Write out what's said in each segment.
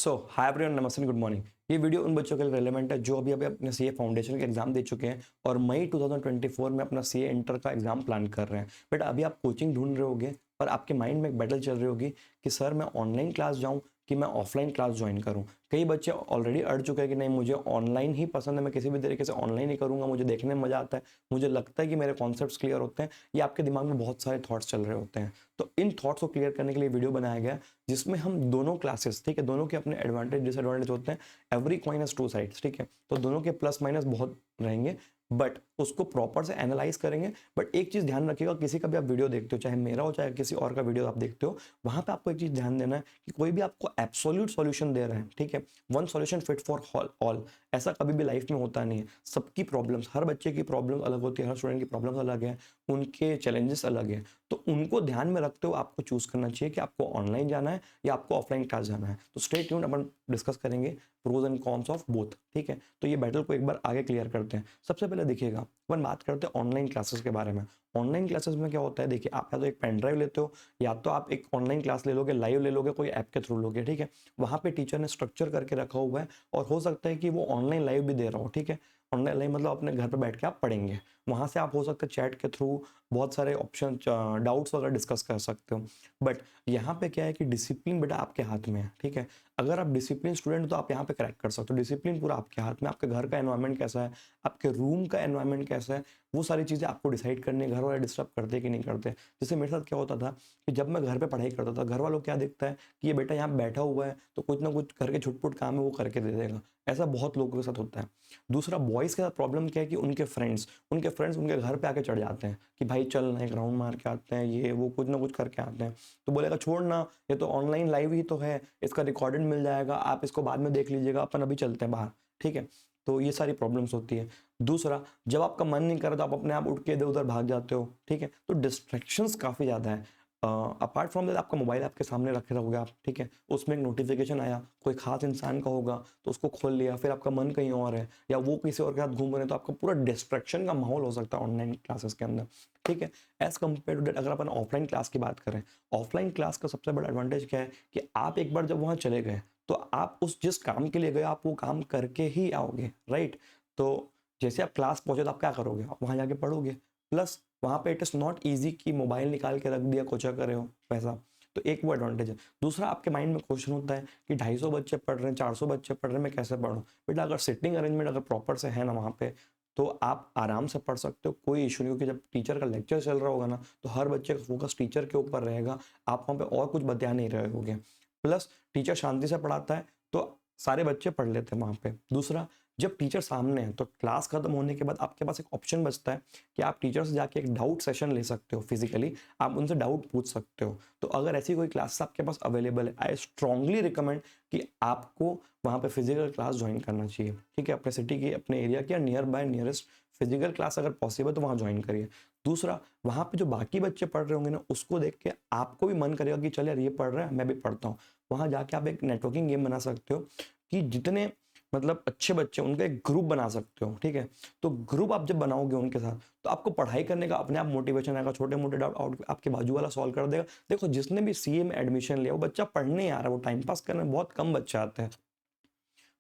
Hi everyone, नमस्ते, good morning. ये video उन बच्चों के लिए रेलेवेंट है जो अभी अभी अपने सीए फाउंडेशन के एग्जाम दे चुके हैं और मई 2024 में अपना सीए इंटर का एग्जाम प्लान कर रहे हैं। बट अभी आप कोचिंग ढूंढ रहे होगे और आपके माइंड में एक बैटल चल रही होगी कि सर मैं ऑनलाइन क्लास जाऊं कि मैं ऑफलाइन क्लास ज्वाइन करूं। कई बच्चे ऑलरेडी अड़ चुके हैं कि नहीं, मुझे ऑनलाइन ही पसंद है, मैं किसी भी तरीके से ऑनलाइन ही करूंगा, मुझे देखने में मजा आता है, मुझे लगता है कि मेरे कॉन्सेप्ट्स क्लियर होते हैं। ये आपके दिमाग में बहुत सारे थॉट्स चल रहे होते हैं। तो इन थॉट्स को क्लियर करने के लिए वीडियो बनाया गया जिसमें हम दोनों क्लासेस, ठीक है, दोनों के अपने एडवांटेज डिसएडवांटेज होते हैं। Every coin has two sides, ठीक है, तो दोनों के प्लस माइनस बहुत रहेंगे, बट उसको प्रॉपर से एनालाइज करेंगे। बट एक चीज ध्यान रखिएगा, किसी का भी आप वीडियो देखते हो, चाहे मेरा हो चाहे किसी और का वीडियो आप देखते हो, वहां पे आपको एक चीज ध्यान देना है कि कोई भी आपको एब्सोल्यूट सॉल्यूशन दे रहे हैं, ठीक है, one solution fit for all, ऐसा कभी भी लाइफ में होता नहीं है। सबकी प्रॉब्लम्स, हर बच्चे की प्रॉब्लम अलग होती है, हर स्टूडेंट की प्रॉब्लम्स अलग है, उनके चैलेंजेस अलग है। तो उनको ध्यान में रखते हुए आपको चूज करना चाहिए कि आपको ऑनलाइन जाना है या आपको ऑफलाइन क्लास जाना है। तो स्टे ट्यून्ड, अपन डिस्कस करेंगे pros and cons of both, ठीक है। तो ये बैटल को एक बार आगे क्लियर करते हैं। सबसे पहले देखिएगा, अपन बात करते हैं ऑनलाइन क्लासेस के बारे में। ऑनलाइन क्लासेस में क्या होता है, देखिए, आप या तो एक पेन ड्राइव लेते हो या तो आप एक ऑनलाइन क्लास ले लोगे, लाइव ले लोगे, कोई ऐप के थ्रू लोगे, ठीक है। वहां पे टीचर ने स्ट्रक्चर करके रखा हुआ है और हो सकता है कि वो ऑनलाइन लाइव भी दे रहा हो, ठीक है। ऑनलाइन लाइव मतलब अपने घर पर बैठ के आप पढ़ेंगे, वहां से आप हो सकता है चैट के थ्रू बहुत सारे ऑप्शन, डाउट्स वगैरह डिस्कस कर सकते हो। बट यहाँ पे क्या है कि डिसिप्लिन बेटा आपके हाथ में है, ठीक है। अगर आप डिसिप्लिन स्टूडेंट हो तो आप यहाँ पे क्रैक कर सकते हो। डिसिप्लिन पूरा आपके हाथ में, आपके घर का एनवायरनमेंट कैसा है, आपके रूम का एनवायरनमेंट कैसा है, वो सारी चीज़ें आपको डिसाइड करनी है। घर वाले डिस्टर्ब करते कि नहीं करते। जैसे मेरे साथ क्या होता था कि जब मैं घर पे पढ़ाई करता था, घर वालों को क्या दिखता है कि ये बेटा यहाँ बैठा हुआ है तो कुछ ना कुछ घर के छुटपुट काम है वो करके दे देगा। ऐसा बहुत लोगों के साथ होता है। दूसरा, बॉयज़ के साथ प्रॉब्लम क्या है कि उनके फ्रेंड्स उनके घर पे आके चढ़ जाते हैं कि भाई चल ना एक राउंड मार के आते हैं, ये वो कुछ ना कुछ करके आते हैं। तो बोलेगा छोड़ ना, ये तो ऑनलाइन लाइव ही तो है, इसका रिकॉर्डेड मिल जाएगा, आप इसको बाद में देख लीजिएगा, अपन अभी चलते हैं बाहर, ठीक है। तो ये सारी प्रॉब्लम्स होती है। दूसरा, जब आपका मन नहीं करे तो आप अपने आप उठ के इधर उधर भाग जाते हो, ठीक है। तो डिस्ट्रैक्शंस काफ़ी ज़्यादा है। अपार्ट फ्रॉम दैट, आपका मोबाइल आपके सामने रखे रहोगे आप, ठीक है, उसमें एक नोटिफिकेशन आया, कोई खास इंसान का होगा तो उसको खोल लिया, फिर आपका मन कहीं और है या वो किसी और के साथ घूम रहे हैं, तो आपका पूरा डिस्ट्रैक्शन का माहौल हो सकता है ऑनलाइन क्लासेस के अंदर, ठीक है। एज कम्पेयर टू डेट, अगर अपन ऑफलाइन क्लास की बात करें, ऑफलाइन क्लास का सबसे बड़ा एडवांटेज क्या है कि आप एक बार जब वहाँ चले गए तो आप उस जिस काम के लिए गए आप वो काम करके ही आओगे, राइट। तो जैसे आप क्लास पहुंचे तो आप क्या करोगे, आप वहाँ जाके पढ़ोगे। प्लस वहाँ पे इट इज़ नॉट ईजी कि मोबाइल निकाल के रख दिया, कोचा करे हो पैसा। तो एक वो एडवांटेज है। दूसरा, आपके माइंड में क्वेश्चन होता है कि 250 बच्चे पढ़ रहे हैं, 400 बच्चे पढ़ रहे हैं, मैं कैसे पढ़ूँ। बेटा अगर सिटिंग अरेंजमेंट अगर प्रॉपर से है ना वहाँ पे, तो आप आराम से पढ़ सकते हो, कोई इशू नहीं। क्योंकि जब टीचर का लेक्चर चल रहा होगा ना तो हर बच्चे का फोकस टीचर के ऊपर रहेगा, आप वहाँ पे और कुछ बता नहीं रहे होगे। प्लस टीचर शांति से पढ़ाता है तो सारे बच्चे पढ़ लेते हैं वहाँ पे। दूसरा, जब टीचर सामने है तो क्लास खत्म होने के बाद आपके पास एक ऑप्शन बचता है कि आप टीचर से जाके एक डाउट सेशन ले सकते हो, फिजिकली आप उनसे डाउट पूछ सकते हो। तो अगर ऐसी कोई क्लास आपके पास अवेलेबल है, आई स्ट्रांगली रिकमेंड कि आपको वहाँ पे फिजिकल क्लास ज्वाइन करना चाहिए, ठीक है। अपने सिटी की, अपने एरिया की near by nearest physical class अगर पॉसिबल तो वहाँ ज्वाइन करिए। दूसरा, वहाँ पे जो बाकी बच्चे पढ़ रहे होंगे ना उसको देख के आपको भी मन करेगा कि चल यार ये पढ़ रहा है मैं भी पढ़ता हूँ। वहाँ जाके आप एक नेटवर्किंग गेम बना सकते हो कि जितने मतलब अच्छे बच्चे उनका एक ग्रुप बना सकते हो, ठीक है। तो ग्रुप आप जब बनाओगे उनके साथ तो आपको पढ़ाई करने का अपने आप मोटिवेशन आएगा, छोटे मोटे डाउट आउट आपके बाजू वाला सॉल्व कर देगा। देखो, जिसने भी सीए में एडमिशन लिया वो बच्चा पढ़ने ही आ रहा है, वो टाइम पास करने बहुत कम बच्चे आते हैं,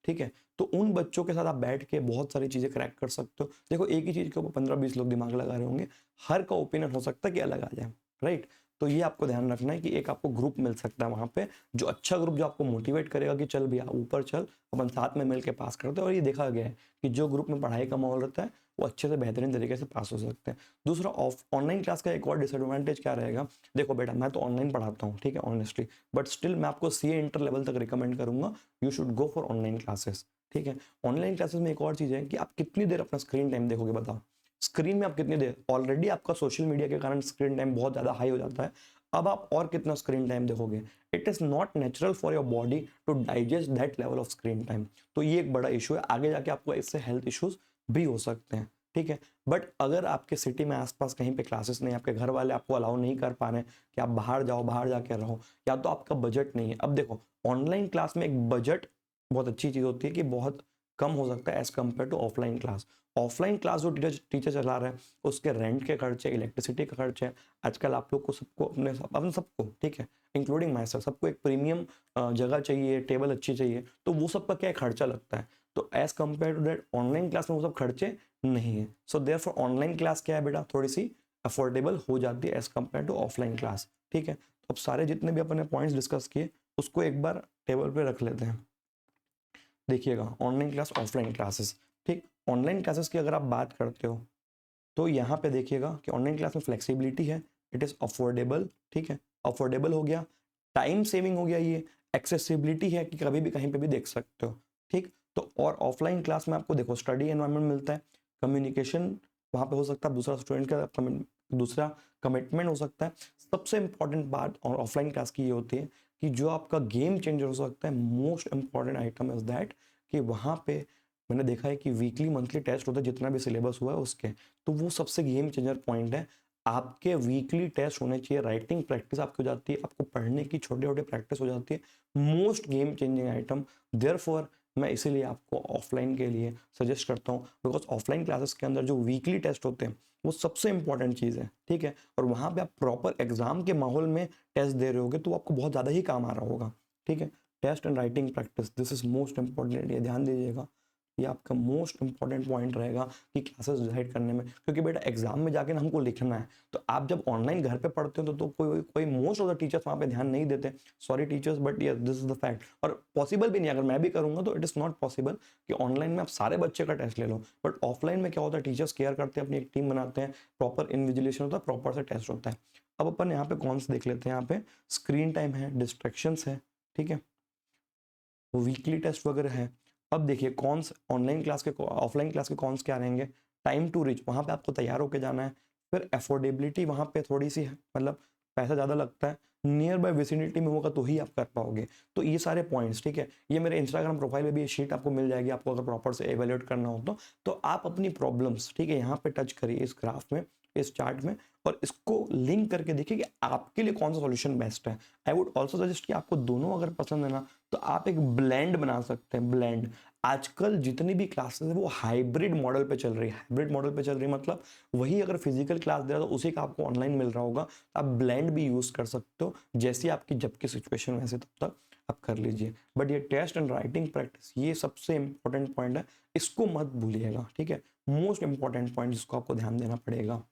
ठीक है। तो उन बच्चों के साथ आप बैठ के बहुत सारी चीजें क्रैक कर सकते हो। देखो, एक ही चीज के ऊपर 15-20 लोग दिमाग लगा रहे होंगे, हर का ओपिनियन हो सकता है कि अलग आ जाए, राइट। तो ये आपको ध्यान रखना है कि एक आपको ग्रुप मिल सकता है वहां पे, जो अच्छा ग्रुप जो आपको मोटिवेट करेगा कि चल भैया ऊपर चल, अपन साथ में मिलकर पास करते हैं। और ये देखा गया है कि जो ग्रुप में पढ़ाई का माहौल रहता है वो अच्छे से बेहतरीन तरीके से पास हो सकते हैं। दूसरा, ऑफ ऑनलाइन क्लास का एक और डिसएडवांटेज क्या रहेगा, देखो बेटा मैं तो ऑनलाइन पढ़ाता हूँ, ठीक है, ऑनेस्टली, बट स्टिल मैं आपको सीए इंटर लेवल तक रिकमेंड करूंगा, you should go for online classes, ठीक है। ऑनलाइन क्लासेस में एक और चीज है कि आप कितनी देर अपना स्क्रीन टाइम देखोगे, बताओ। स्क्रीन में आप कितनी देर, ऑलरेडी आपका सोशल मीडिया के कारण स्क्रीन टाइम बहुत ज्यादा हाई हो जाता है, अब आप और कितना स्क्रीन टाइम देखोगे। It is not natural for your body to digest that level of screen time. तो ये एक बड़ा इशू है, आगे जाके आपको इससे हेल्थ इश्यूज भी हो सकते हैं, ठीक है। बट अगर आपके सिटी में आसपास कहीं पे क्लासेस नहीं, आपके घर वाले आपको अलाउ नहीं कर पा रहे हैं कि आप बाहर जाओ, बाहर जाके रहो, या तो आपका बजट नहीं है। अब देखो, ऑनलाइन क्लास में एक बजट बहुत अच्छी चीज होती है कि बहुत कम हो सकता है as compare to offline class. Offline class जो टीचर चला रहा है उसके रेंट के खर्चे, इलेक्ट्रिसिटी का खर्चे, आजकल आप लोग को सबको अपने सबको, ठीक है, इंक्लूडिंग माई सेल्फ, सबको एक प्रीमियम जगह चाहिए, टेबल अच्छी चाहिए, तो वो सब का क्या खर्चा लगता है। तो as compare to that online class में वो सब खर्चे नहीं है। सो देयरफॉर ऑनलाइन क्लास क्या है बेटा, थोड़ी सी अफोर्डेबल हो जाती है as compare to offline class, ठीक है। तो अब सारे जितने भी अपने पॉइंट्स डिस्कस किए उसको एक बार टेबल पे रख लेते हैं। देखिएगा, ऑनलाइन क्लास, ऑफलाइन क्लासेस, ठीक। ऑनलाइन क्लासेस की अगर आप बात करते हो तो यहाँ पे देखिएगा कि ऑनलाइन क्लास में फ्लेक्सिबिलिटी है, इट इज़ अफोर्डेबल, ठीक है, अफोर्डेबल हो गया, टाइम सेविंग हो गया, ये एक्सेसिबिलिटी है कि कभी भी कहीं पे भी देख सकते हो, ठीक। तो और ऑफलाइन क्लास में आपको देखो स्टडी एनवायरनमेंट मिलता है, कम्युनिकेशन वहाँ पे हो सकता है, दूसरा स्टूडेंट का दूसरा कमिटमेंट हो सकता है। सबसे इंपॉर्टेंट बात और ऑफलाइन क्लास की ये होती है कि जो आपका गेम चेंजर हो सकता है, most important item is that कि वहाँ पे मैंने देखा है कि वीकली मंथली टेस्ट होता है जितना भी सिलेबस हुआ है उसके, तो वो सबसे गेम चेंजर पॉइंट है। आपके वीकली टेस्ट होने चाहिए, राइटिंग प्रैक्टिस आपकी हो जाती है, आपको पढ़ने की छोटे छोटे प्रैक्टिस हो जाती है, most game changing item. Therefore मैं इसीलिए आपको ऑफलाइन के लिए सजेस्ट करता हूँ, बिकॉज ऑफलाइन क्लासेस के अंदर जो वीकली टेस्ट होते हैं वो सबसे इंपॉर्टेंट चीज़ है, ठीक है। और वहाँ पे आप प्रॉपर एग्जाम के माहौल में टेस्ट दे रहे होगे तो आपको बहुत ज़्यादा ही काम आ रहा होगा, ठीक है। Test and writing practice, this is most important, ये ध्यान दीजिएगा, ये आपका मोस्ट इंपॉर्टेंट पॉइंट रहेगा कि क्लासेस डिसाइड करने में, क्योंकि बेटा एग्जाम में जाके ना हमको लिखना है, तो आप जब ऑनलाइन घर पे पढ़ते हो तो कोई कोई मोस्ट ऑफ द टीचर्स वहाँ पे ध्यान नहीं देते, sorry teachers, but yes this is the fact. और पॉसिबल भी नहीं, अगर मैं भी करूँगा तो इट इज़ नॉट पॉसिबल कि ऑनलाइन में आप सारे बच्चे का टेस्ट ले लो, बट ऑफलाइन में क्या होता है, टीचर्स केयर करते हैं, अपनी एक टीम बनाते हैं, प्रॉपर इन्विजिलेशन होता है, प्रॉपर से टेस्ट होता है। अब अपन यहाँ पे कौन से देख लेते हैं, यहाँ पे स्क्रीन टाइम है, डिस्ट्रैक्शंस है, ठीक है, वीकली टेस्ट वगैरह है। अब देखिए कॉन्स ऑनलाइन क्लास के, ऑफलाइन क्लास के कॉन्स क्या रहेंगे, टाइम टू रीच, वहाँ पे आपको तैयार होकर जाना है, फिर अफोर्डेबिलिटी वहाँ पे थोड़ी सी है, मतलब पैसा ज़्यादा लगता है, नियर बाय विसिनिटी में होगा तो ही आप कर पाओगे। तो ये सारे पॉइंट्स, ठीक है, ये मेरे इंस्टाग्राम प्रोफाइल में भी ये शीट आपको मिल जाएगी, आपको अगर प्रॉपर से एवेल्यूएट करना हो तो आप अपनी प्रॉब्लम्स, ठीक है, यहाँ पे टच करिए इस ग्राफ में, इस चार्ट में, और इसको लिंक करके देखिए कि आपके लिए कौन सा सॉल्यूशन बेस्ट है। आई वुड ऑल्सो सजेस्ट कि आपको दोनों अगर पसंद है ना तो आप एक ब्लेंड बना सकते हैं, ब्लेंड। आजकल जितनी भी क्लासेस है वो हाइब्रिड मॉडल पे चल रही है, हाइब्रिड मॉडल पे चल रही है, मतलब वही अगर फिजिकल क्लास दे रहा है तो उसी का आपको ऑनलाइन मिल रहा होगा, तो आप ब्लेंड भी यूज कर सकते हो, जैसी आपकी जब की सिचुएशन वैसे तब तक आप कर लीजिए। बट ये टेस्ट एंड राइटिंग प्रैक्टिस ये सबसे इंपॉर्टेंट पॉइंट है, इसको मत भूलिएगा, ठीक है, मोस्ट इंपॉर्टेंट पॉइंट जिसको आपको ध्यान देना पड़ेगा,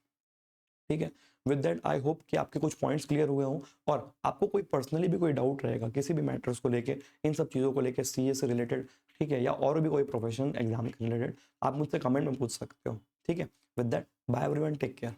ठीक है। विद दैट आई होप कि आपके कुछ पॉइंट्स क्लियर हुए हों, और आपको कोई पर्सनली भी कोई डाउट रहेगा किसी भी मैटर्स को लेके, इन सब चीज़ों को लेके, सीए से रिलेटेड, ठीक है, या और भी कोई प्रोफेशनल एग्जाम के रिलेटेड, आप मुझसे कमेंट में पूछ सकते हो, ठीक है। With that bye everyone, take care.